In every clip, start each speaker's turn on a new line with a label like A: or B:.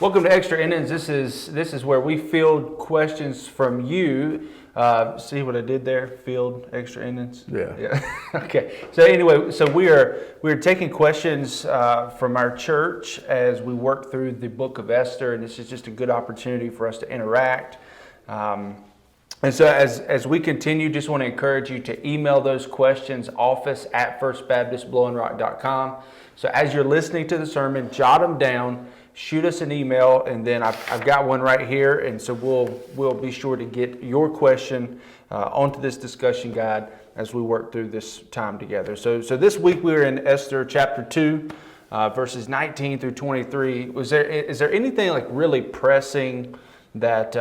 A: Welcome to Extra Innings. This is where we field questions from you. See what I did there? Field extra innings.
B: Yeah.
A: Okay. So anyway, we're taking questions from our church as we work through the book of Esther, and this is just a good opportunity for us to interact. And so as we continue, just want to encourage you to email those questions, office@firstbaptistblowingrock.com. So as you're listening to the sermon, jot them down, shoot us an email, and then I've got one right here, and so we'll be sure to get your question onto this discussion guide as we work through this time together. So this week we're in Esther chapter 2, verses 19 through 23. Is there anything like really pressing that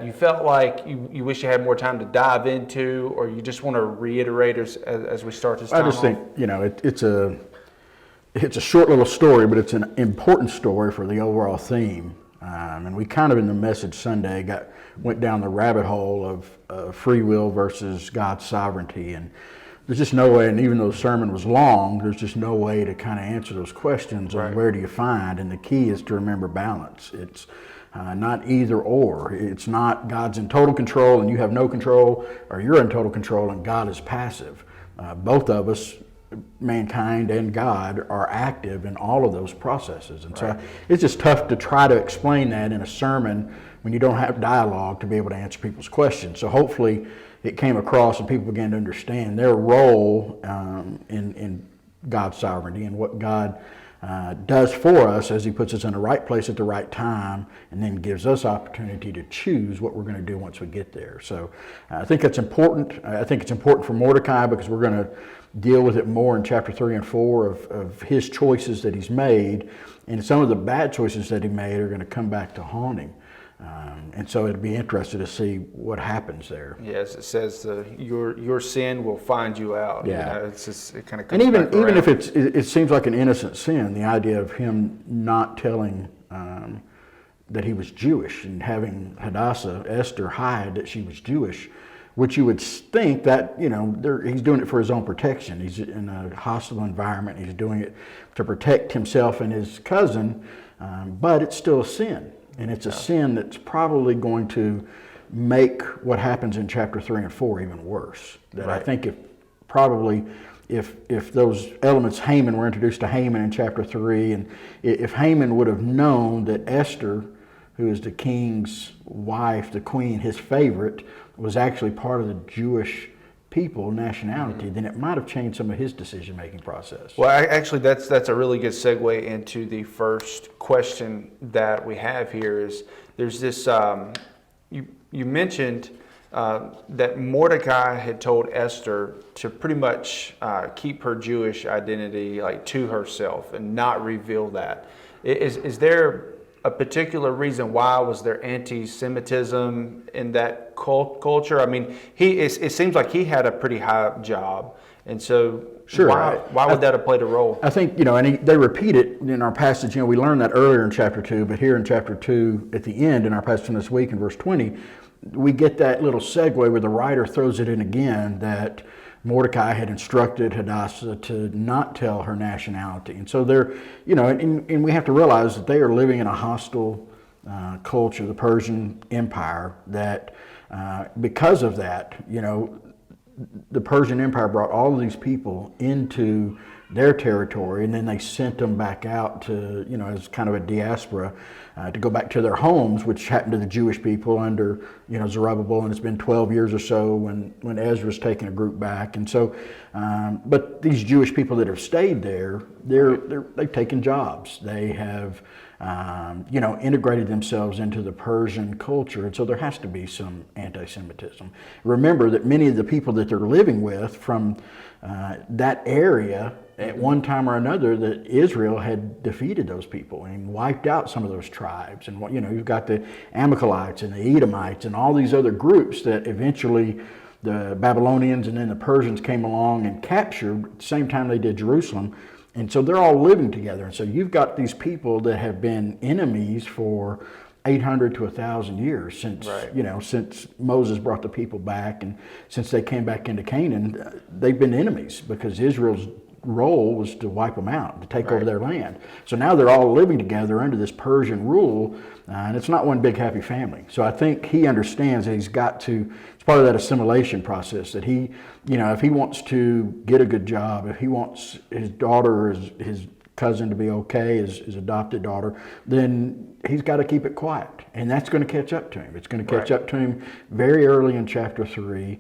A: you felt like you wish you had more time to dive into, or you just want to reiterate as we start this time?
B: I just think, it's a short little story, but it's an important story for the overall theme. And we kind of in the message Sunday went down the rabbit hole of free will versus God's sovereignty. And there's just no way, and even though the sermon was long, there's just no way to kind of answer those questions on where do you find. And the key is to remember balance. It's not either or. It's not God's in total control and you have no control, or you're in total control and God is passive. Both of us, mankind and God, are active in all of those processes. And so it's just tough to try to explain that in a sermon when you don't have dialogue to be able to answer people's questions. So hopefully it came across and people began to understand their role in God's sovereignty and what God does for us as he puts us in the right place at the right time, and then gives us opportunity to choose what we're going to do once we get there. So I think that's important. I think it's important for Mordecai because we're going to deal with it more in chapter 3 and 4 of his choices that he's made, and some of the bad choices that he made are going to come back to haunt him. And so it'd be interesting to see what happens there.
A: Yes, it says your sin will find you out.
B: Yeah,
A: it's just, it kind of comes
B: and
A: back
B: even
A: around.
B: if it seems like an innocent sin, the idea of him not telling that he was Jewish and having Esther hide that she was Jewish, which you would think that he's doing it for his own protection. He's in a hostile environment. He's doing it to protect himself and his cousin, but it's still a sin. And it's a sin that's probably going to make what happens in chapter 3 and 4 even worse. I think if those elements, Haman, were introduced to Haman in chapter 3, and if Haman would have known that Esther, who is the king's wife, the queen, his favorite, was actually part of the Jewish people, nationality, then it might have changed some of his decision-making process.
A: Well, actually, that's a really good segue into the first question that we have here. Is there's this you mentioned that Mordecai had told Esther to pretty much keep her Jewish identity to herself and not reveal that. Is there a particular reason why? Was there anti-Semitism in that culture? I mean, it seems like he had a pretty high job, and so why would that have played a role?
B: I think, and they repeat it in our passage. We learned that earlier in chapter 2, but here in chapter 2, at the end, in our passage this week in verse 20, we get that little segue where the writer throws it in again that Mordecai had instructed Hadassah to not tell her nationality. And so they're, and we have to realize that they are living in a hostile culture, the Persian Empire, that because of that, the Persian Empire brought all of these people into their territory, and then they sent them back out to, as kind of a diaspora, to go back to their homes, which happened to the Jewish people under, Zerubbabel, and it's been 12 years or so when Ezra's taken a group back. And so, but these Jewish people that have stayed there, they've taken jobs. They have, integrated themselves into the Persian culture, and so there has to be some anti-Semitism. Remember that many of the people that they're living with from that area, at one time or another, that Israel had defeated those people and wiped out some of those tribes. And you've got the Amalekites and the Edomites and all these other groups that eventually the Babylonians and then the Persians came along and captured at the same time they did Jerusalem. And so they're all living together. And so you've got these people that have been enemies for 800 to 1,000 years since since Moses brought the people back, and since they came back into Canaan, they've been enemies because Israel's role was to wipe them out, to take over their land. So now they're all living together under this Persian rule, and it's not one big happy family. So I think he understands that he's got to, it's part of that assimilation process, that he, if he wants to get a good job, if he wants his daughter or his cousin to be okay, his adopted daughter, then he's got to keep it quiet. And that's going to catch up to him. It's going to catch up to him very early in chapter 3,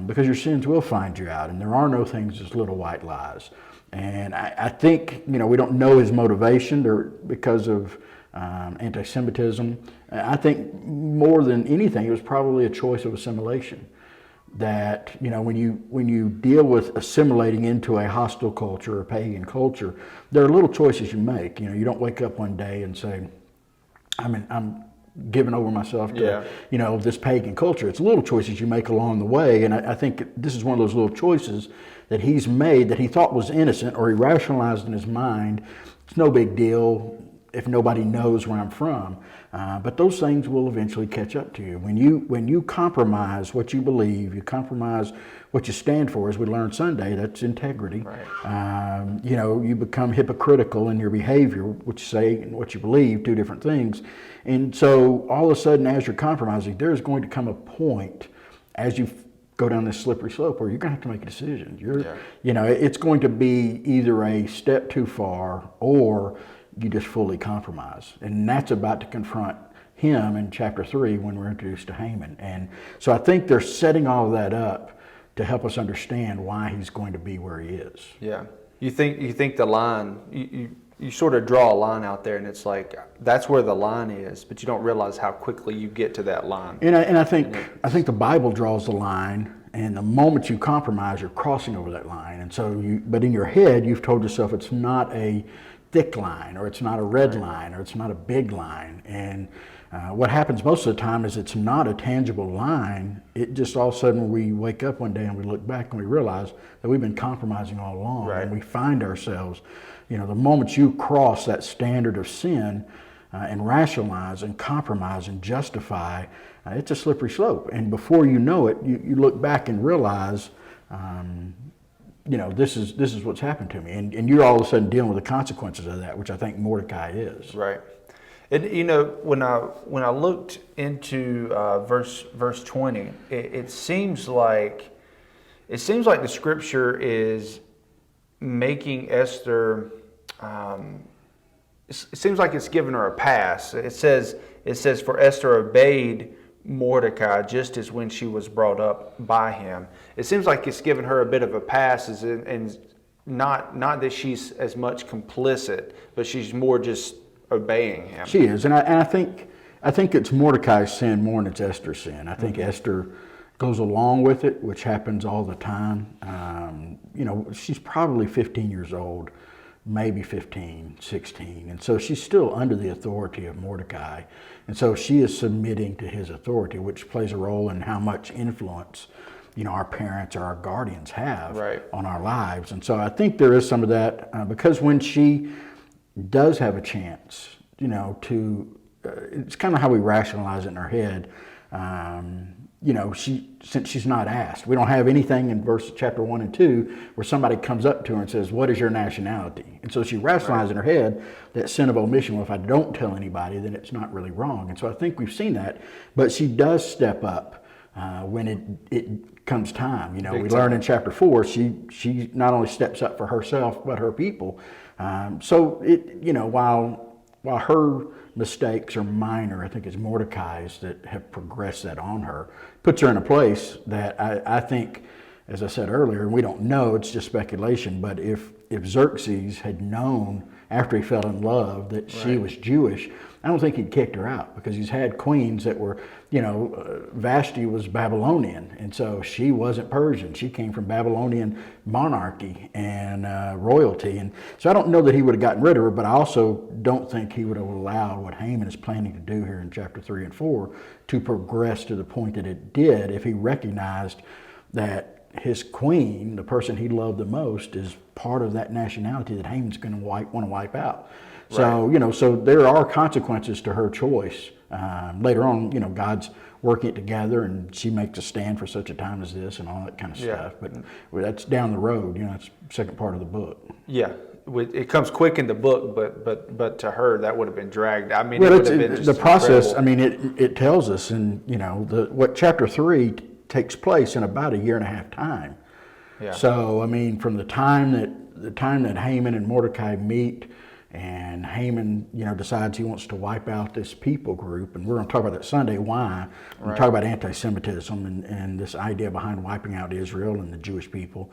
B: because your sins will find you out, and there are no things as little white lies. And I think, we don't know his motivation because of anti-Semitism. I think more than anything, it was probably a choice of assimilation. That, when you deal with assimilating into a hostile culture or pagan culture, there are little choices you make. You don't wake up one day and say, I'm giving over myself to, this pagan culture. It's little choices you make along the way. And I think this is one of those little choices that he's made that he thought was innocent, or he rationalized in his mind. It's no big deal if nobody knows where I'm from. But those things will eventually catch up to you. When you compromise what you believe, you compromise what you stand for, as we learned Sunday, that's integrity.
A: Right.
B: You become hypocritical in your behavior, what you say and what you believe, two different things. And so all of a sudden, as you're compromising, there's going to come a point as you go down this slippery slope where you're going to have to make a decision. It's going to be either a step too far or you just fully compromise. And that's about to confront him in chapter 3 when we're introduced to Haman. And so I think they're setting all of that up to help us understand why he's going to be where he is.
A: Yeah. You think the line, you sort of draw a line out there, and it's like, that's where the line is, but you don't realize how quickly you get to that line.
B: And I think the Bible draws the line, and the moment you compromise, you're crossing over that line. And so but in your head, you've told yourself it's not a thick line, or it's not a red line, or it's not a big line. And what happens most of the time is it's not a tangible line. It just all of a sudden we wake up one day and we look back and we realize that we've been compromising all along.
A: Right.
B: And we find ourselves, the moment you cross that standard of sin and rationalize and compromise and justify, it's a slippery slope. And before you know it, you look back and realize, this is what's happened to me. And you're all of a sudden dealing with the consequences of that, which I think Mordecai is.
A: Right. And when I looked into verse 20, it seems like the scripture is making Esther. It seems like it's giving her a pass. It says for Esther obeyed Mordecai just as when she was brought up by him. It seems like it's giving her a bit of a pass, and not that she's as much complicit, but she's more just obeying him.
B: She is, and I think it's Mordecai's sin more than it's Esther's sin. I think Esther goes along with it, which happens all the time. She's probably 15 years old, maybe 15, 16, and so she's still under the authority of Mordecai, and so she is submitting to his authority, which plays a role in how much influence our parents or our guardians have on our lives. And so I think there is some of that, because when she does have a chance, it's kind of how we rationalize it in our head. Since she's not asked, we don't have anything in chapter 1 and 2 where somebody comes up to her and says, "What is your nationality?" And so she rationalizes in her head that sin of omission. Well, if I don't tell anybody, then it's not really wrong. And so I think we've seen that, but she does step up when it comes time. We learn in chapter 4, she not only steps up for herself but her people. So while her mistakes are minor, I think it's Mordecai's that have progressed that on her, puts her in a place that I think, as I said earlier, and we don't know, it's just speculation, but if Xerxes had known after he fell in love that she was Jewish, I don't think he'd kicked her out, because he's had queens that were, Vashti was Babylonian, and so she wasn't Persian. She came from Babylonian monarchy and royalty. And so I don't know that he would have gotten rid of her, but I also don't think he would have allowed what Haman is planning to do here in chapter 3 and 4 to progress to the point that it did if he recognized that his queen, the person he loved the most, is part of that nationality that Haman's going to want to wipe out. So, so there are consequences to her choice. Later on, God's working it together, and she makes a stand for such a time as this and all that kind of stuff. But that's down the road, that's the second part of the book.
A: Yeah. It comes quick in the book, but to her, that would have been dragged. I mean,
B: Well,
A: it would have been just
B: the process,
A: incredible.
B: I mean, it tells us, and, what chapter 3 takes place in about a year and a half time.
A: Yeah.
B: So, I mean, from the time that Haman and Mordecai meet, and Haman, decides he wants to wipe out this people group, and we're going to talk about that Sunday. Why? We're going to talk about anti-Semitism and this idea behind wiping out Israel and the Jewish people.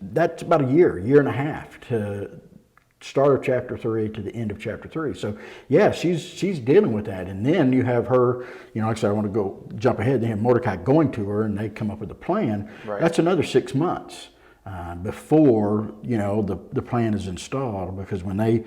B: That's about a year and a half to start of chapter 3 to the end of chapter 3. So yeah, she's dealing with that, and then you have her. Like I said, I want to jump ahead. They have Mordecai going to her, and they come up with a plan.
A: Right.
B: That's another 6 months. Before the plan is installed, because when he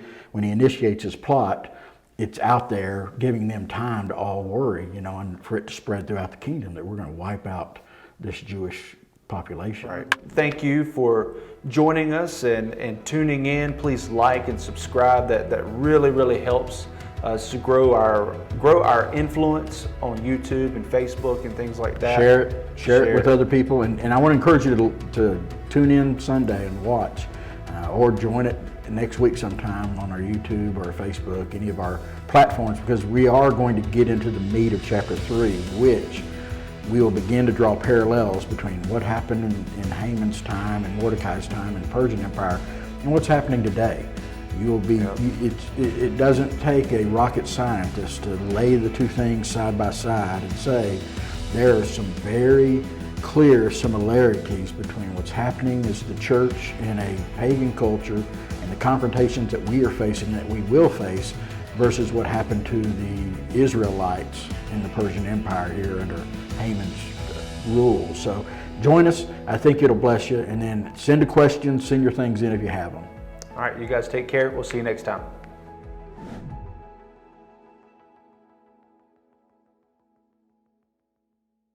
B: initiates his plot, it's out there giving them time to all worry, and for it to spread throughout the kingdom that we're going to wipe out this Jewish population.
A: Right. Thank you for joining us and tuning in. Please like and subscribe. That really helps us to grow our influence on YouTube and Facebook and things like that.
B: Share it with other people, and I want to encourage you to tune in Sunday and watch, or join it next week sometime on our YouTube or Facebook, any of our platforms, because we are going to get into the meat of chapter 3, which we will begin to draw parallels between what happened in Haman's time and Mordecai's time in the Persian Empire and what's happening today. It doesn't take a rocket scientist to lay the two things side by side and say there are some very clear similarities between what's happening as the church in a pagan culture and the confrontations that we are facing, that we will face, versus what happened to the Israelites in the Persian Empire here under Haman's rule. So join us. I think it'll bless you. And then send a question, send your things in if you have them.
A: All right, you guys take care. We'll see you next time.